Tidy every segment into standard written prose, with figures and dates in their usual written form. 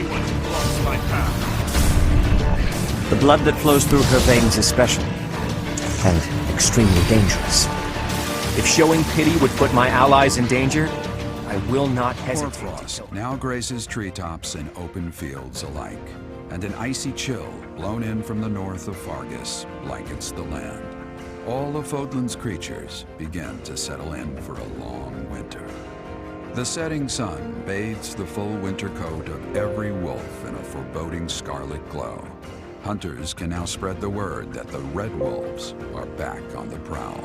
anyone who blocks my path. The blood that flows through her veins is special, and extremely dangerous. If showing pity would put my allies in danger, I will not hesitate. Hoarfrost now graces treetops and open fields alike, and an icy chill blown in from the north of Fargus blankets the land. All of Fodlan's creatures begin to settle in for a long winter. The setting sun bathes the full winter coat of every wolf in a foreboding scarlet glow. Hunters can now spread the word that the red wolves are back on the prowl.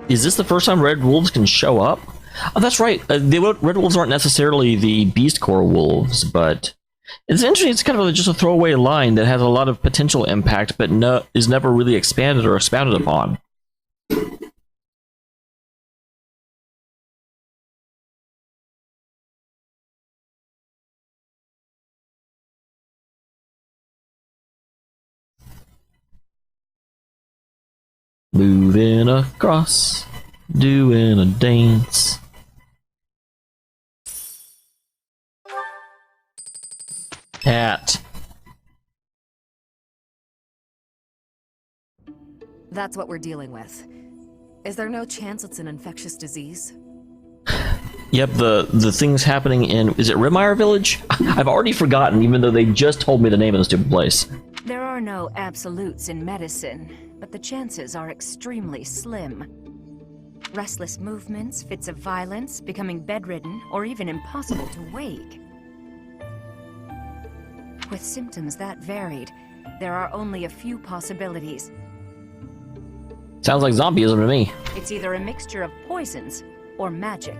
Is this the first time red wolves can show up? Oh, that's right. The red wolves aren't necessarily the Beast Corps wolves, but it's interesting. It's kind of just a throwaway line that has a lot of potential impact, but is never really expanded or expounded upon. Moving across, doing a dance. Cat. That's what we're dealing with. Is there no chance it's an infectious disease? Yep, the things happening in, is it Rimire Village? I've already forgotten, even though they just told me the name of the stupid place. There are no absolutes in medicine, but the chances are extremely slim. Restless movements, fits of violence, becoming bedridden, or even impossible to wake. With symptoms that varied, there are only a few possibilities. Sounds like zombieism to me. It's either a mixture of poisons or magic,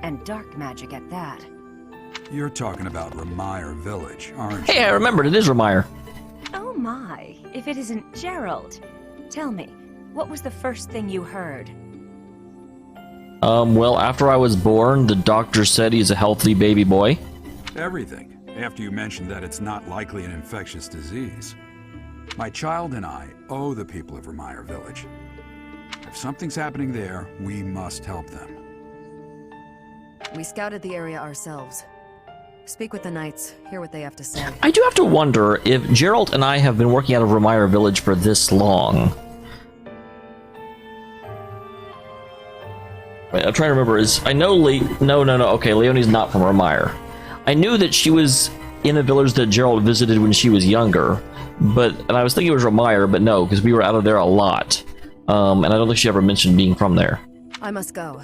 and dark magic at that. You're talking about Rimire Village, aren't you? Hey, I remembered, it is Rimire. Oh my, if it isn't Gerald. Tell me, what was the first thing you heard? Well, after I was born, the doctor said he's a healthy baby boy. Everything, after you mentioned that it's not likely an infectious disease. My child and I owe the people of Rimire Village. If something's happening there, we must help them. We scouted the area ourselves. Speak with the knights, hear what they have to say. I do have to wonder if Gerald and I have been working out of Rimire Village for this long. Wait, I'm trying to remember. I know No. Okay, Leonie's not from Rimire. I knew that she was in a village that Gerald visited when she was younger, and I was thinking it was Rimire, but no, because we were out of there a lot. And I don't think she ever mentioned being from there. I must go.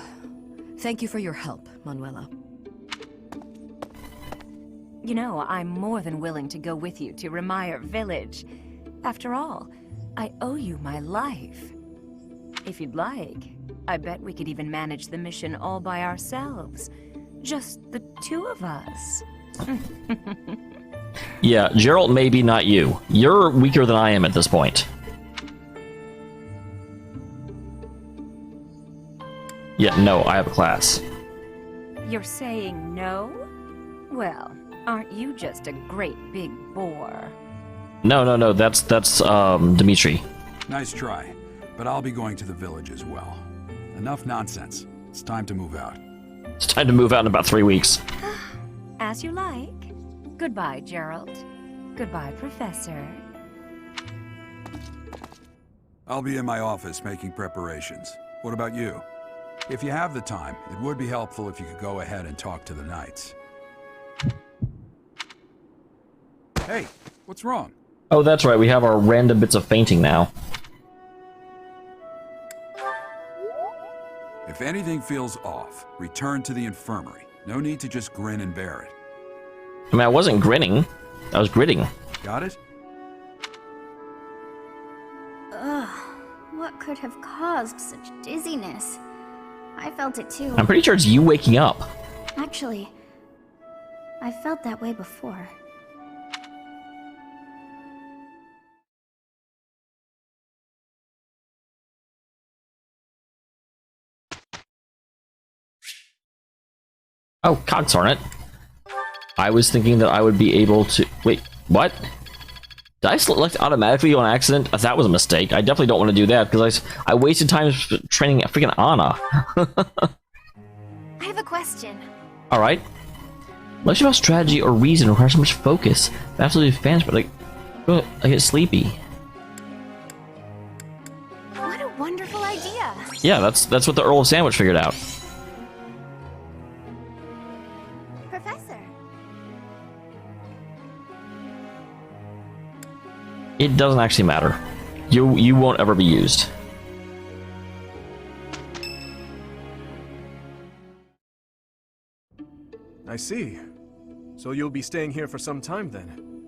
Thank you for your help, Manuela. You know, I'm more than willing to go with you to Rimire Village. After all, I owe you my life. If you'd like, I bet we could even manage the mission all by ourselves. Just the two of us. Yeah, Gerald, maybe not you. You're weaker than I am at this point. Yeah, no, I have a class. You're saying no? Well, aren't you just a great big bore? No, that's Dimitri. Nice try, but I'll be going to the village as well. Enough nonsense. It's time to move out. It's time to move out in about 3 weeks. As you like. Goodbye, Gerald. Goodbye, Professor. I'll be in my office making preparations. What about you? If you have the time, it would be helpful if you could go ahead and talk to the knights. Hey, what's wrong? Oh, that's right, we have our random bits of fainting now. If anything feels off, return to the infirmary. No need to just grin and bear it. I mean, I wasn't grinning. I was gritting. Got it? Ugh, what could have caused such dizziness? I felt it too. I'm pretty sure it's you waking up. Actually, I felt that way before. Oh, cogsarn it. I was thinking that I would be able to... Wait, what? Did I select automatically on accident? That was a mistake. I definitely don't want to do that because I wasted time training freaking Anna. I have a question. All right. Much about strategy or reason requires so much focus. I'm absolutely fans, but I get sleepy. What a wonderful idea. Yeah, that's what the Earl of Sandwich figured out. Professor. It doesn't actually matter. You won't ever be used. I see. So you'll be staying here for some time then?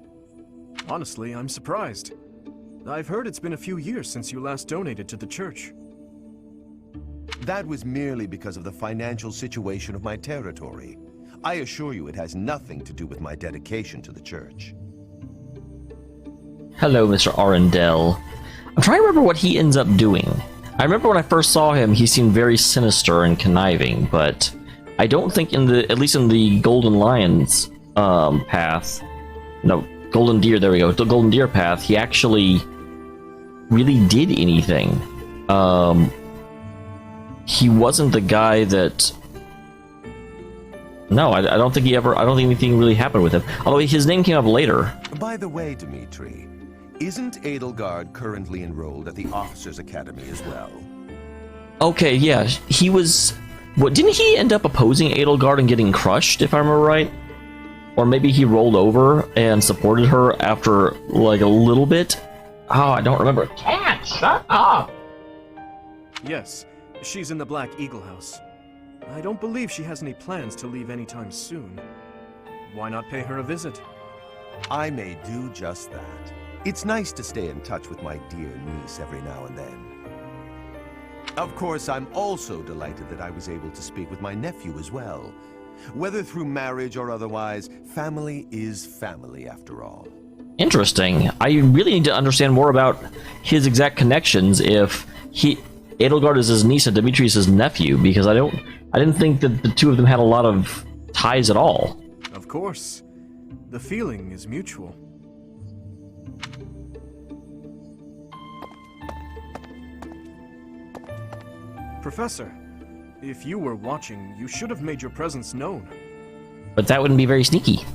Honestly, I'm surprised. I've heard it's been a few years since you last donated to the church. That was merely because of the financial situation of my territory. I assure you it has nothing to do with my dedication to the church. Hello, Mr. Arundel. I'm trying to remember what he ends up doing. I remember when I first saw him, he seemed very sinister and conniving, but I don't think at least in the Golden Lions path, no, Golden Deer, there we go, the Golden Deer path, he actually really did anything. He wasn't the guy that... No, I don't think I don't think anything really happened with him. Although his name came up later. By the way, Dimitri, isn't Edelgard currently enrolled at the Officers' Academy as well? Okay, yeah, he was... What, didn't he end up opposing Edelgard and getting crushed, if I remember right? Or maybe he rolled over and supported her after, like, a little bit? Oh, I don't remember. Cat, shut up! Yes, she's in the Black Eagle House. I don't believe she has any plans to leave anytime soon. Why not pay her a visit? I may do just that. It's nice to stay in touch with my dear niece every now and then. Of course, I'm also delighted that I was able to speak with my nephew as well. Whether through marriage or otherwise, family is family after all. Interesting. I really need to understand more about his exact connections if Edelgard is his niece and Dimitri is his nephew, because I didn't think that the two of them had a lot of ties at all. Of course. The feeling is mutual. Professor, if you were watching, you should have made your presence known. But that wouldn't be very sneaky.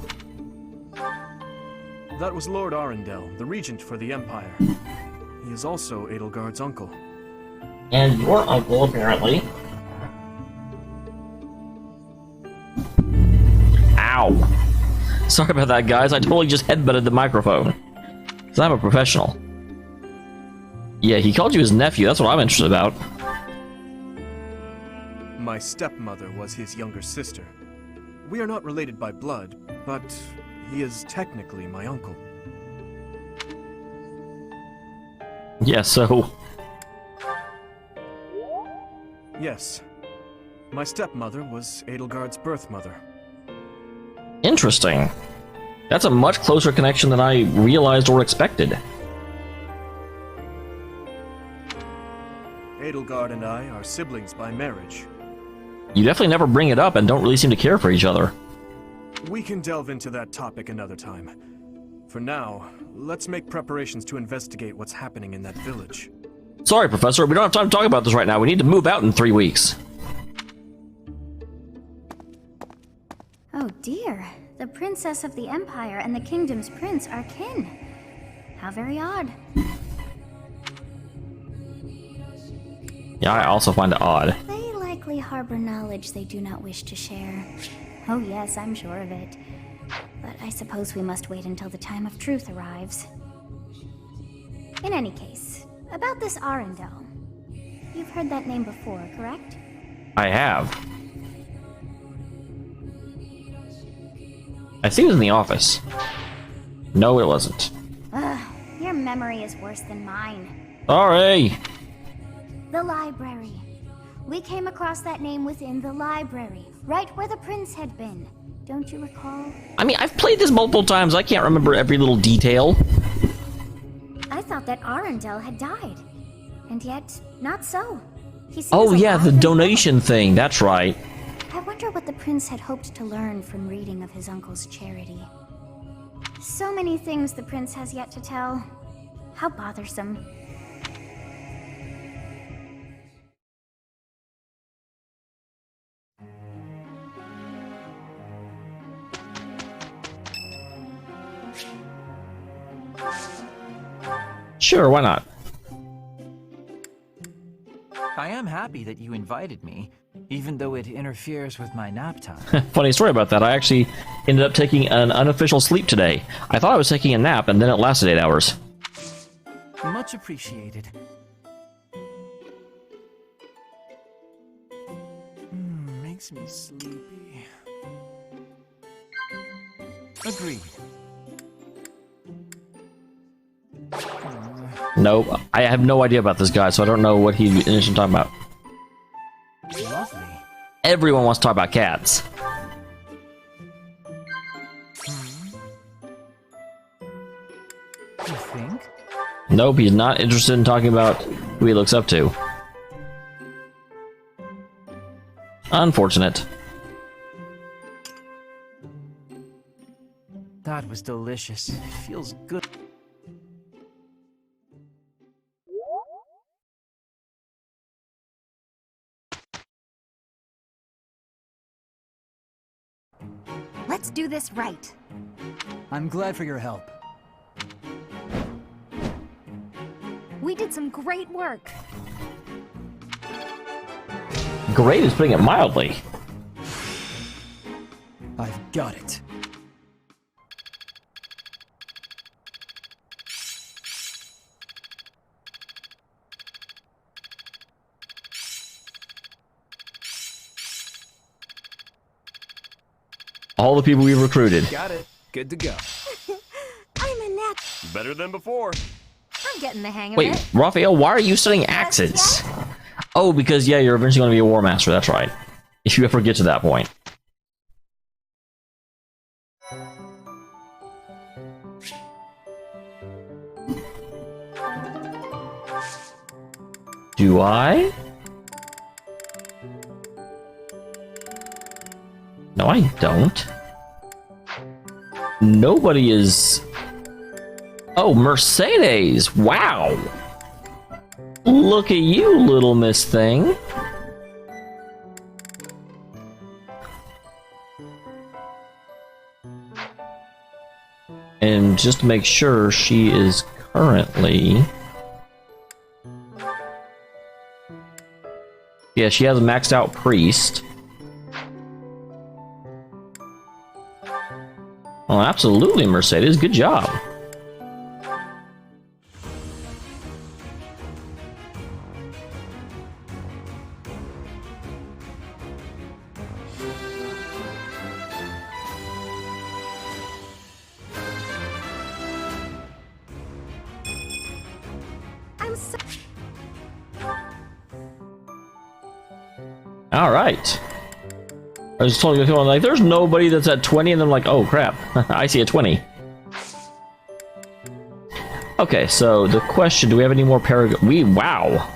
That was Lord Arundel, the regent for the Empire. He is also Edelgard's uncle. And your uncle, apparently. Ow. Sorry about that, guys. I totally just headbutted the microphone. Because I'm a professional. Yeah, he called you his nephew. That's what I'm interested about. My stepmother was his younger sister. We are not related by blood, but he is technically my uncle. Yeah, so... Yes. My stepmother was Edelgard's birth mother. Interesting. That's a much closer connection than I realized or expected. Edelgard and I are siblings by marriage. You definitely never bring it up and don't really seem to care for each other. We can delve into that topic another time. For now, let's make preparations to investigate what's happening in that village. Sorry, Professor, we don't have time to talk about this right now. We need to move out in 3 weeks. Oh dear. The princess of the Empire and the kingdom's prince are kin. How very odd. Yeah, I also find it odd. They likely harbor knowledge they do not wish to share. Oh yes, I'm sure of it. But I suppose we must wait until the time of truth arrives. In any case, about this Arundel. You've heard that name before, correct? I have. I think it was in the office. No, it wasn't. Ugh, your memory is worse than mine. Sorry. The library. We came across that name within the library, right where the prince had been. Don't you recall? I mean, I've played this multiple times. I can't remember every little detail. I thought that Arundel had died. And yet, not so. He seems Oh yeah, the alive and donation thing. That's right. well. I wonder what the prince had hoped to learn from reading of his uncle's charity. So many things the prince has yet to tell. How bothersome. Sure, why not? I am happy that you invited me, even though it interferes with my nap time. Funny story about that. I actually ended up taking an unofficial sleep today. I thought I was taking a nap, and then it lasted 8 hours. Much appreciated. Makes me sleepy. Agreed. Nope, I have no idea about this guy, so I don't know what he initially talking about. Lovely. Everyone wants to talk about cats. You think? Nope, he's not interested in talking about who he looks up to. Unfortunate. That was delicious. It feels good. Let's do this right. I'm glad for your help. We did some great work. Great is putting it mildly. I've got it. All the people we recruited. Got it. Good to go. I'm a net. Better than before. I'm getting the hang of Wait, it. Raphael, why are you studying axes? Oh, because, yeah, you're eventually going to be a war master, that's right. If you ever get to that point. Do I? No, I don't. Nobody is... Oh, Mercedes! Wow! Look at you, little miss thing. And just to make sure, she is currently... Yeah, she has a maxed out priest. Oh, absolutely, Mercedes. Good job. I'm so... All right. I was totally going like, there's nobody that's at 20, and then I'm like, oh crap, I see a 20. Okay, so the question: do we have any more Paragon? Wow.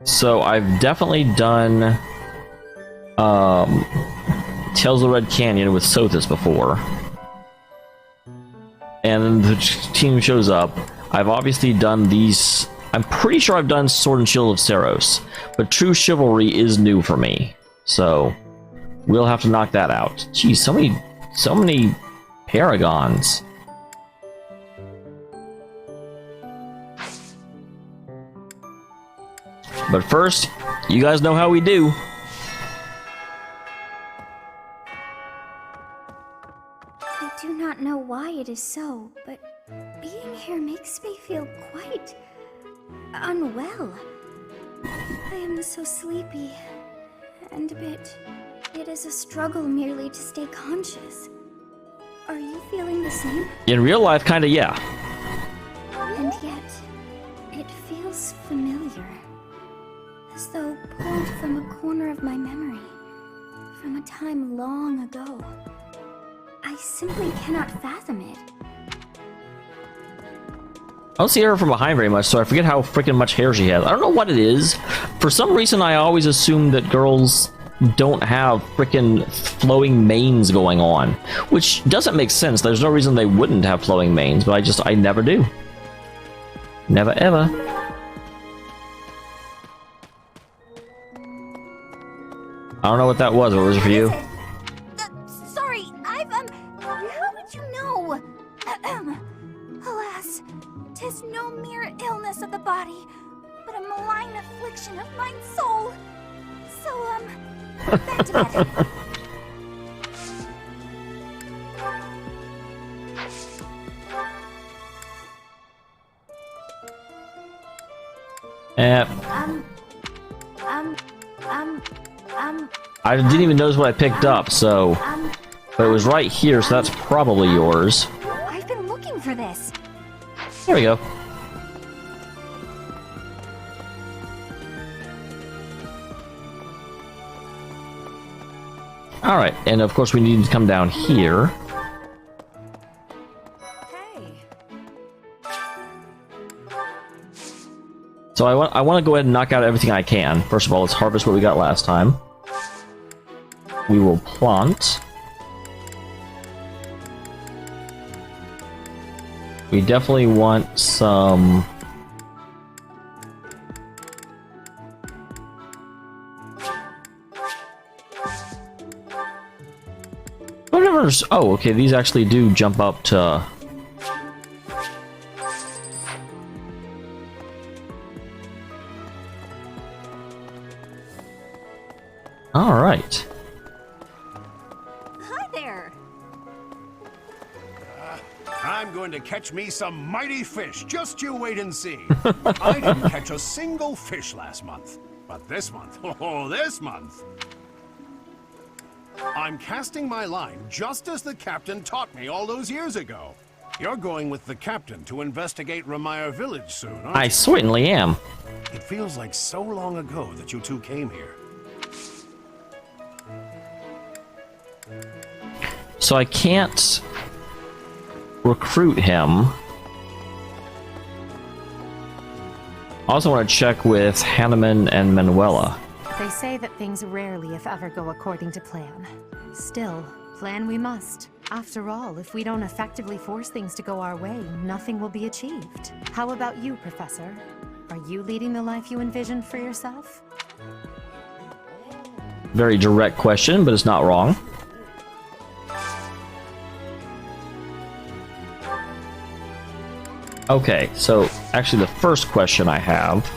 So I've definitely done Tales of the Red Canyon with Sothis before, and then the team shows up. I've obviously done these. I'm pretty sure I've done Sword and Shield of Saros, but True Chivalry is new for me, so we'll have to knock that out. Jeez, so many paragons. But first, you guys know how we do. I do not know why it is so, but being here makes me feel quite unwell. I am so sleepy and a bit. It is a struggle merely to stay conscious. Are you feeling the same? In real life, kinda, yeah. And yet, it feels familiar. As though pulled from a corner of my memory. From a time long ago. I simply cannot fathom it. I don't see her from behind very much, so I forget how freaking much hair she has. I don't know what it is. For some reason, I always assume that girls don't have freaking flowing manes going on, which doesn't make sense. There's no reason they wouldn't have flowing manes, but I never do. Never ever. I don't know what that was. What was it for you? Sorry, how would you know? Alas, 'tis no mere illness of the body, but a malign affliction of mine soul. So, back to bed. I didn't even notice what I picked up, so... But it was right here, so that's probably yours. I've been looking for this. There we go. Alright, and of course we need to come down here. So I want to go ahead and knock out everything I can. First of all, let's harvest what we got last time. We will plant. We definitely want some... Oh, okay, these actually do jump up to... Alright. Hi there. I'm going to catch me some mighty fish. Just you wait and see. I didn't catch a single fish last month. But this month, oh, this month, I'm casting my line just as the captain taught me all those years ago. You're going with the captain to investigate Ramire Village soon, aren't you? I certainly am. It feels like so long ago that you two came here. So I can't recruit him. I also want to check with Hanneman and Manuela. They say that things rarely, if ever, go according to plan. Still, plan we must. After all, if we don't effectively force things to go our way, nothing will be achieved. How about you, Professor? Are you leading the life you envisioned for yourself? Very direct question, but it's not wrong. Okay, so actually the first question I have,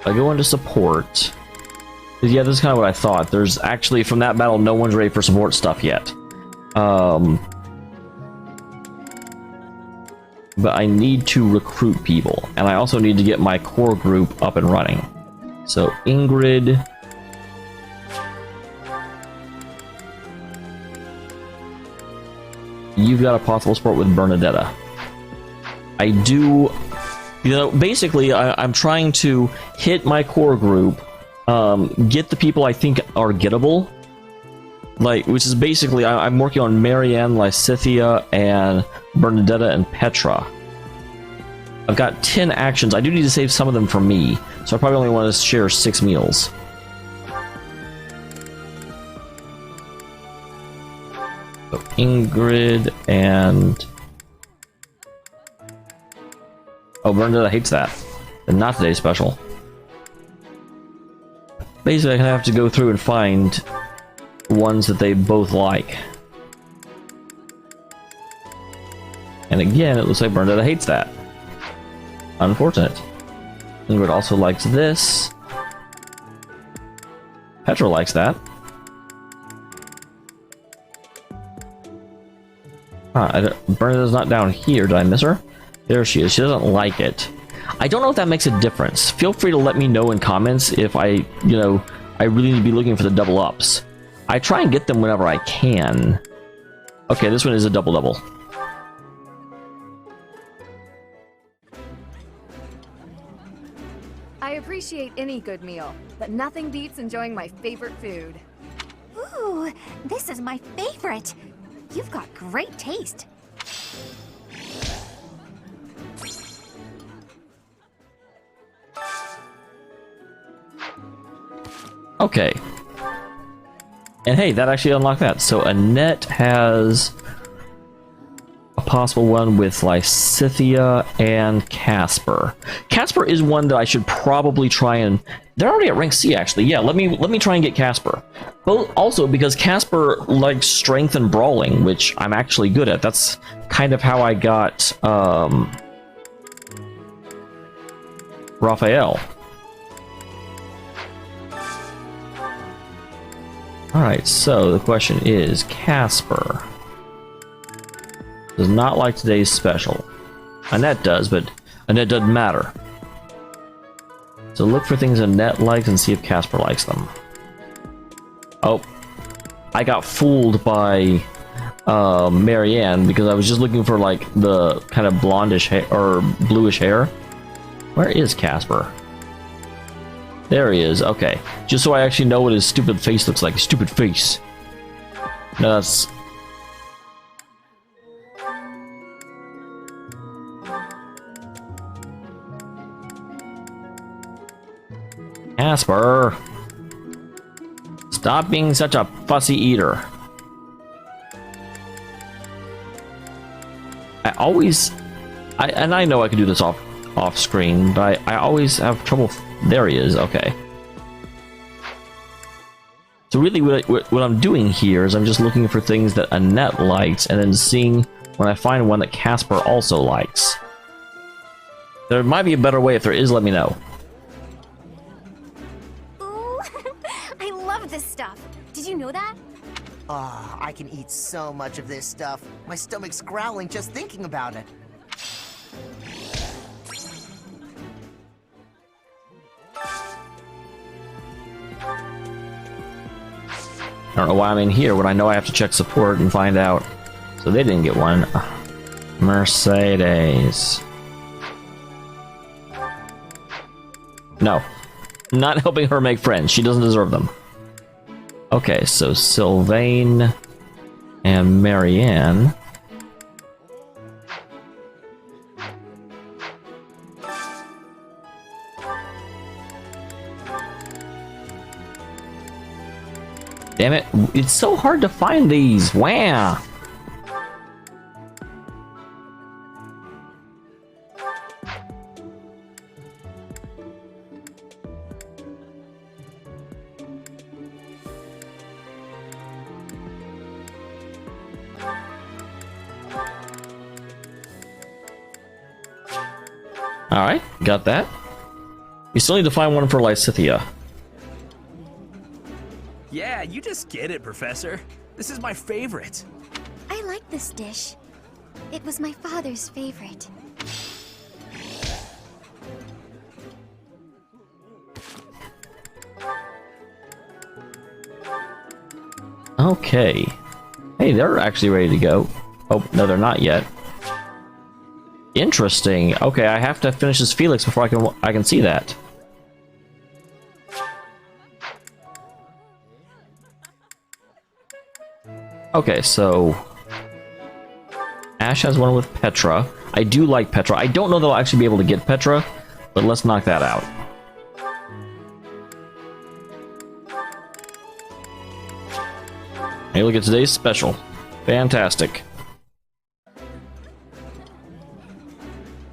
I go into support. Yeah, this is kind of what I thought. There's actually, from that battle, no one's ready for support stuff yet. But I need to recruit people, and I also need to get my core group up and running. So Ingrid... You've got a possible support with Bernadetta. I do... You know, basically, I'm trying to hit my core group, get the people I think are gettable, like, which is basically, I'm working on Marianne, Lysithea, and Bernadetta and Petra. I've got 10 actions. I do need to save some of them for me, so I probably only want to share 6 meals. So Ingrid and... Oh, Bernadetta hates that. And not today's special. Basically, I have to go through and find ones that they both like. And again, it looks like Bernadetta hates that. Unfortunate. Ingrid also likes this. Petra likes that. Bernadetta's not down here. Did I miss her? There she is. She doesn't like it. I don't know if that makes a difference. Feel free to let me know in comments if I really need to be looking for the double ups. I try and get them whenever I can. Okay, this one is a double-double. I appreciate any good meal, but nothing beats enjoying my favorite food. Ooh, this is my favorite. You've got great taste. Okay. And hey, that actually unlocked that. So Annette has a possible one with Lysithea and Casper. Casper is one that I should probably try and... They're already at rank C, actually. Yeah, let me try and get Casper. Well, also because Casper likes strength and brawling, which I'm actually good at. That's kind of how I got Raphael. Alright, so the question is, Casper does not like today's special. Annette does, but Annette doesn't matter. So look for things Annette likes and see if Casper likes them. Oh, I got fooled by Marianne because I was just looking for like the kind of blondish hair or bluish hair. Where is Casper? There he is. Okay, just so I actually know what his stupid face looks like. Stupid face. No, that's... Casper! Stop being such a fussy eater. And I know I can do this off screen, but I always have trouble. There he is. Okay. So really, what I'm doing here is I'm just looking for things that Annette likes, and then seeing when I find one that Casper also likes. There might be a better way. If there is, let me know. Ooh, I love this stuff. Did you know that? Ah, I can eat so much of this stuff. My stomach's growling just thinking about it. I don't know why I'm in here when I know I have to check support and find out. So they didn't get one. Mercedes. No. Not helping her make friends. She doesn't deserve them. Okay, so Sylvain and Marianne. Damn it, it's so hard to find these. Wow. Alright, got that. We still need to find one for Lysithea. Yeah, you just get it, Professor. This is my favorite. I like this dish. It was my father's favorite. Okay. Hey, they're actually ready to go. Oh, no, they're not yet. Interesting. Okay, I have to finish this Felix before I can see that. Okay, so Ash has one with Petra. I do like Petra. I don't know that I'll actually be able to get Petra, but let's knock that out. Hey, look at today's special. Fantastic.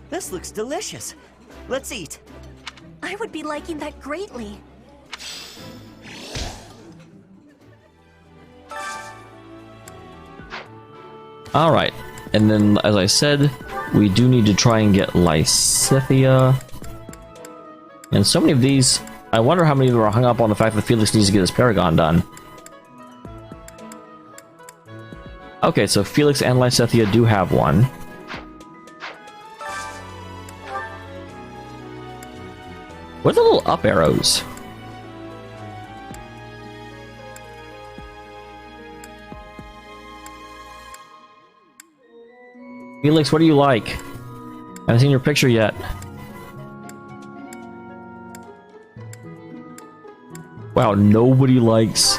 This looks delicious. Let's eat. I would be liking that greatly. Alright, and then, as I said, we do need to try and get Lysithea. And so many of these, I wonder how many of them are hung up on the fact that Felix needs to get his Paragon done. Okay, so Felix and Lysithea do have one. What are the little up arrows? Felix, what do you like? I haven't seen your picture yet. Wow, nobody likes...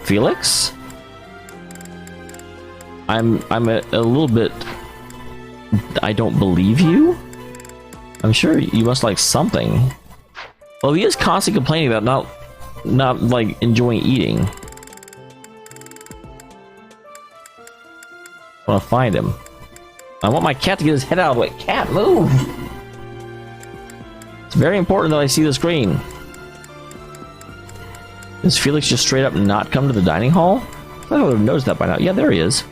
Felix? I'm a little bit... I don't believe you? I'm sure you must like something. Well, he is constantly complaining about not like enjoying eating. I want to find him. I want my cat to get his head out of the way. Cat, move! It's very important that I see the screen. Does Felix just straight up not come to the dining hall? I would have noticed that by now. Yeah, there he is.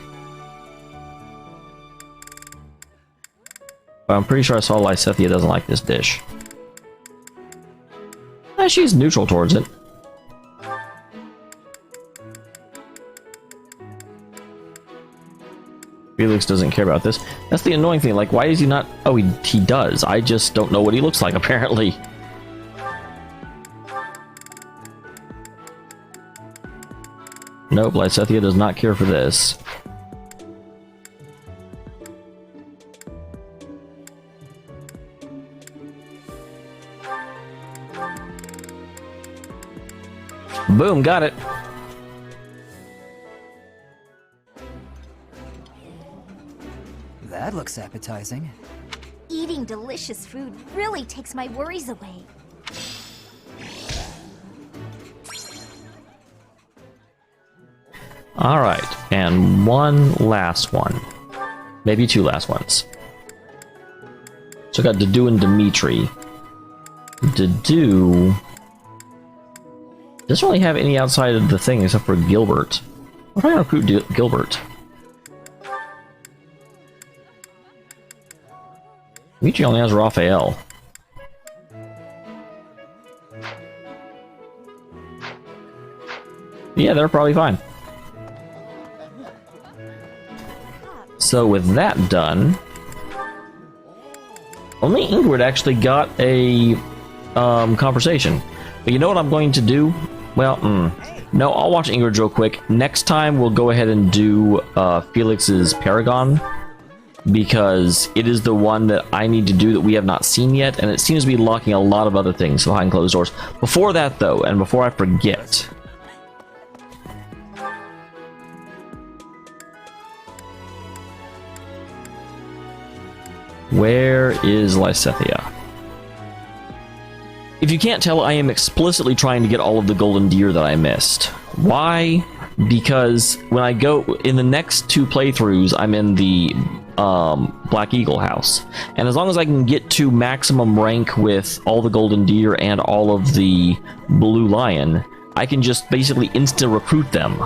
But I'm pretty sure I saw Lysithea doesn't like this dish. She's neutral towards it. Felix doesn't care about this. That's the annoying thing. Like, why is he not... Oh, he does. I just don't know what he looks like, apparently. Nope, Lysithea does not care for this. Boom, got it. That looks appetizing. Eating delicious food really takes my worries away. Alright, and one last one. Maybe two last ones. So I got Dedu and Dimitri. Dedu doesn't really have any outside of the thing except for Gilbert. I'm trying to recruit Gilbert. Dimitri only has Raphael. Yeah, they're probably fine. So with that done, only Ingrid actually got a conversation. But you know what I'm going to do? Well, no, I'll watch Ingrid real quick. Next time we'll go ahead and do Felix's Paragon, because it is the one that I need to do that we have not seen yet, and it seems to be locking a lot of other things behind closed doors. Before that, though, and before I forget, where is Lysithea? If you can't tell, I am explicitly trying to get all of the golden deer that I missed. Why? Because when I go in the next two playthroughs, I'm in the Black Eagle house, and as long as I can get to maximum rank with all the golden deer and all of the blue lion, I can just basically instant recruit them.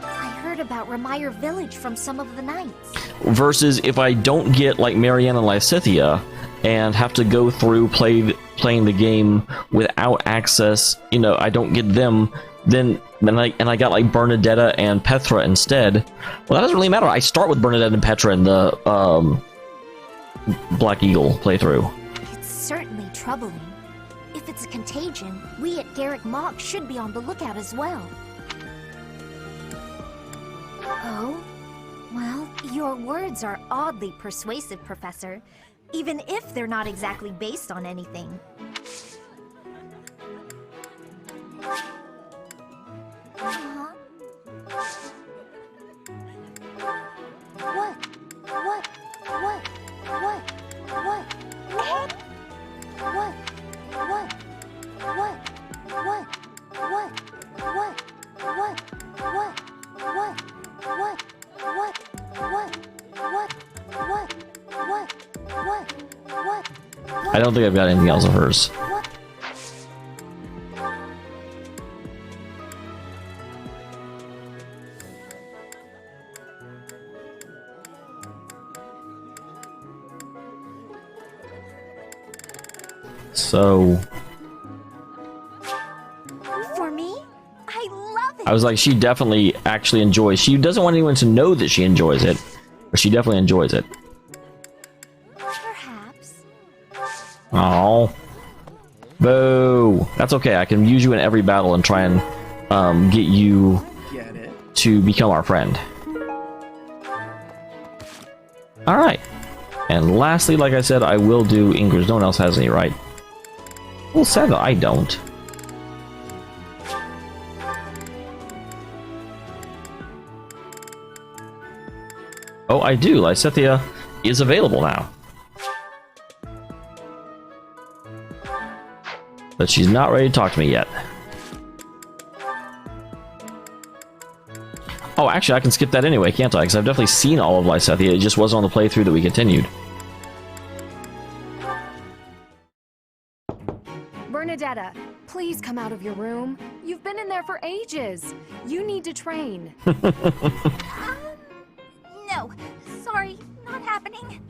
I heard about Remire Village from some of the knights. Versus if I don't get like Marianne and Lysithea and have to go through playing the game without access, you know, I don't get them, then I got like Bernadetta and Petra instead. Well, that doesn't really matter. I start with Bernadetta and Petra in the Black Eagle playthrough. It's certainly troubling. If it's a contagion, we at Garrick Mock should be on the lookout as well. Oh? Well, your words are oddly persuasive, Professor, even if they're not exactly based on anything. Uh-huh. What? I don't think I've got anything else of hers. So for me, I love it. I was like, she definitely actually enjoys. She doesn't want anyone to know that she enjoys it, but she definitely enjoys it. Perhaps. Oh, boo! That's okay. I can use you in every battle and try and get you to become our friend. All right. And lastly, like I said, I will do Ingrid's. No one else has any, right? Well, sad that I don't. Oh, I do. Lysithea is available now. But she's not ready to talk to me yet. Oh, actually, I can skip that anyway, can't I? Because I've definitely seen all of Lysithea. It just wasn't on the playthrough that we continued. Bernadetta, please come out of your room. You've been in there for ages. You need to train. No. Sorry, not happening.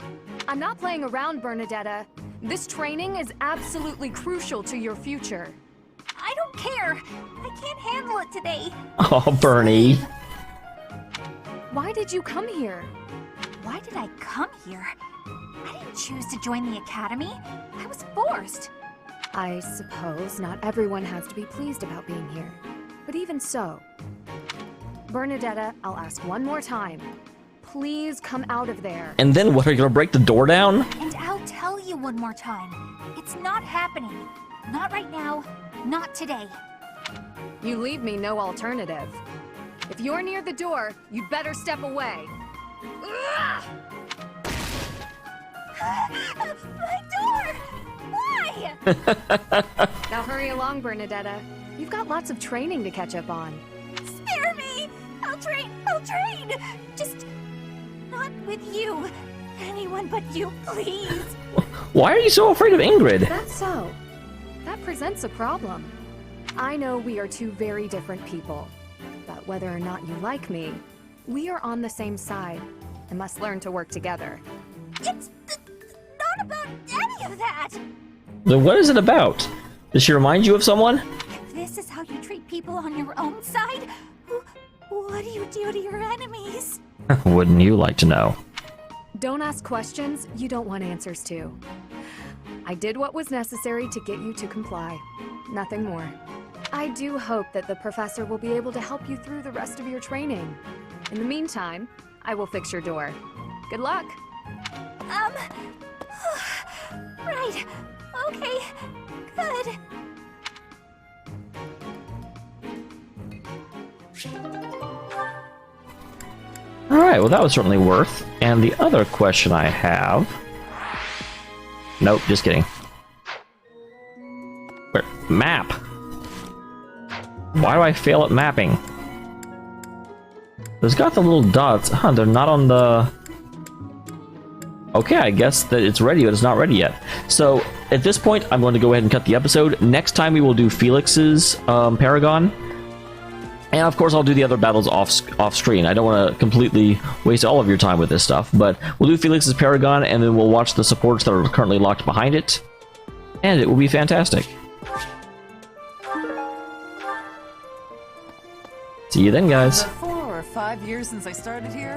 I'm not playing around, Bernadetta. This training is absolutely crucial to your future. I don't care. I can't handle it today. Oh, Bernie. Why did you come here? Why did I come here? I didn't choose to join the academy. I was forced. I suppose not everyone has to be pleased about being here. But even so, Bernadetta, I'll ask one more time. Please come out of there. And then what, are you gonna break the door down? And I'll tell you one more time. It's not happening. Not right now. Not today. You leave me no alternative. If you're near the door, you'd better step away. My door! Why? Now hurry along, Bernadetta. You've got lots of training to catch up on. Spare me! I'll train! I'll train! Just not with you. Anyone but you, please. Why are you so afraid of Ingrid? That's so. That presents a problem. I know we are two very different people. But whether or not you like me, we are on the same side and must learn to work together. It's not about any of that! Then what is it about? Does she remind you of someone? If this is how you treat people on your own side, what do you do to your enemies? Wouldn't you like to know? Don't ask questions you don't want answers to. I did what was necessary to get you to comply. Nothing more. I do hope that the professor will be able to help you through the rest of your training. In the meantime, I will fix your door. Good luck. Right. Okay. Good. Alright, well that was certainly worth. And the other question I have... Nope, just kidding. Where? Map! Why do I fail at mapping? There's got the little dots. Huh, they're not on the... Okay, I guess that it's ready, but it's not ready yet. So, at this point, I'm going to go ahead and cut the episode. Next time we will do Felix's Paragon. And of course, I'll do the other battles off screen. I don't want to completely waste all of your time with this stuff, but we'll do Felix's Paragon, and then we'll watch the supports that are currently locked behind it. And it will be fantastic. See you then, guys. Is that 4 or 5 years since I started here?